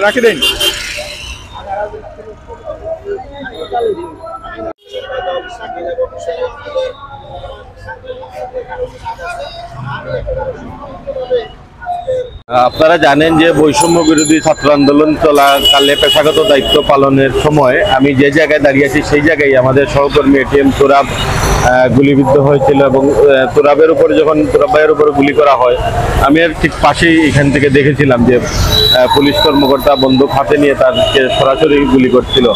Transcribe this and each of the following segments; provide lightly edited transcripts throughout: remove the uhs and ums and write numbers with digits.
রাখি দেন। আপনারা জানেন যে বৈষম্য বিরোধী ছাত্র আন্দোলন চলাকালে পেশাগত দায়িত্ব পালনের সময় আমি যে জায়গায় দাঁড়িয়ে আছি সেই জায়গায় আমাদের সহকর্মী এটিএম তুরাব গুলিবিদ্ধ হয়েছিল এবং তুরাবের উপরে যখন তুরাব ভাইয়ের উপরে গুলি করা হয় আমি এর ঠিক পাশেই এখান থেকে দেখেছিলাম যে পুলিশ কর্মকর্তা বন্দুক হাতে নিয়ে তাকে সরাসরি গুলি করছিল।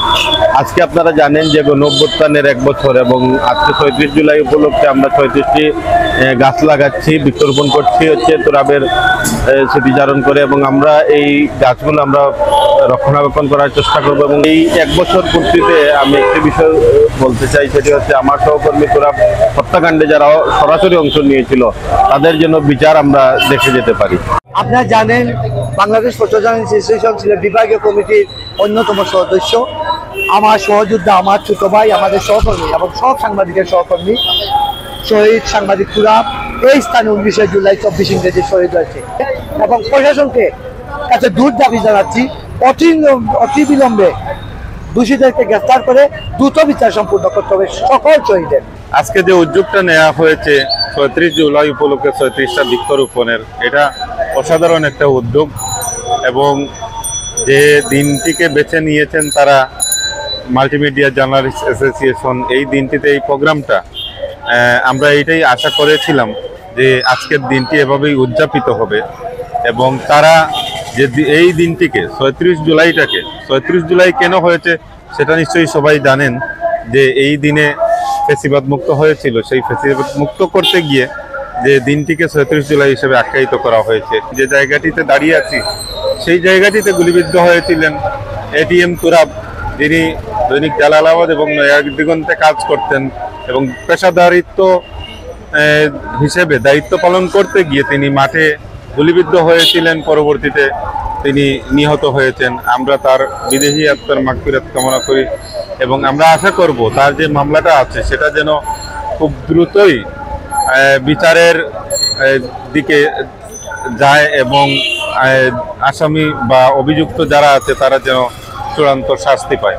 আজকে আপনারা জানেন যে গণঅভ্যুত্থানের 1 বছর এবং আজকে ৩৬ জুলাই উপলক্ষে আমরা ৩৬টি গাছ লাগাচ্ছি, বৃক্ষরোপণ করছি হচ্ছে তুরাবের স্মৃতিচারণ করে এবং আমরা এই গাছগুলো আমরা রক্ষণাবেক্ষণ করার চেষ্টা করব। এবং এই 1 বছর পূর্তিতে আমি একটি বিষয় বলতে চাই, সেটি হচ্ছে আমার সহকর্মী তুরাব হত্যাকাণ্ডে যারা সরাসরি অংশ নিয়েছিল তাদের জন্য বিচার আমরা দেখে যেতে পারি। আপনারা জানেন বাংলাদেশ ছাত্র অ্যাসোসিয়েশন সিলেট বিভাগীয় কমিটির অন্যতম সদস্য, আমার সহযোদ্ধা, আমার ছোট ভাই, আমাদের সহকর্মী এবং সব সাংবাদিকের সহকর্মী শহীদ সাংবাদিক তুরাব এই স্থানে 19 জুলাই 24 ইংরেজি শহীদ হয়েছে এবং প্রশাসনকে কাছে দূর দাবি জানাচ্ছি অতিবিলম্বে দোষীদেরকে গ্রেফতার করে দ্রুত বিচার সম্পূর্ণ করতে হবে সকল শহীদের। আজকে যে উদ্যোগটা নেওয়া হয়েছে ৩৬ জুলাই উপলক্ষে ৩৬টা বৃক্ষরোপণের, এটা অসাধারণ একটা উদ্যোগ এবং যে দিনটিকে বেছে নিয়েছেন তারা মাল্টিমিডিয়া জার্নালিস্ট অ্যাসোসিয়েশন, এই দিনটিতে এই প্রোগ্রামটা আমরা এইটাই আশা করেছিলাম যে আজকের দিনটি এভাবেই উদযাপিত হবে এবং তারা যে এই দিনটিকে ৩৬ জুলাইটাকে ৩৬ জুলাই কেন হয়েছে সেটা নিশ্চয়ই সবাই জানেন যে এই দিনে ফ্যাসিবাদ মুক্ত হয়েছিল, সেই ফ্যাসিবাদ মুক্ত করতে গিয়ে যে দিনটিকে ৩৬ জুলাই হিসেবে আখ্যায়িত করা হয়েছে। যে জায়গাটিতে দাঁড়িয়ে আছি সেই জায়গাটিতে গুলিবিদ্ধ হয়েছিলেন এটিএম তুরাব, যিনি দৈনিক জালালাবাদ এবং নয়াদিগন্তে কাজ করতেন এবং পেশাদারিত্ব হিসেবে দায়িত্ব পালন করতে গিয়ে তিনি মাঠে গুলিবিদ্ধ হয়েছিলেন, পরবর্তীতে তিনি নিহত হয়েছেন। আমরা তার বিদেহী আত্মার মাগফিরাত কামনা করি এবং আমরা আশা করব তার যে মামলাটা আছে সেটা যেন খুব দ্রুতই বিচারের দিকে যায় এবং আসামি বা অভিযুক্ত যারা আছে তারা যেন চূড়ান্ত শাস্তি পায়।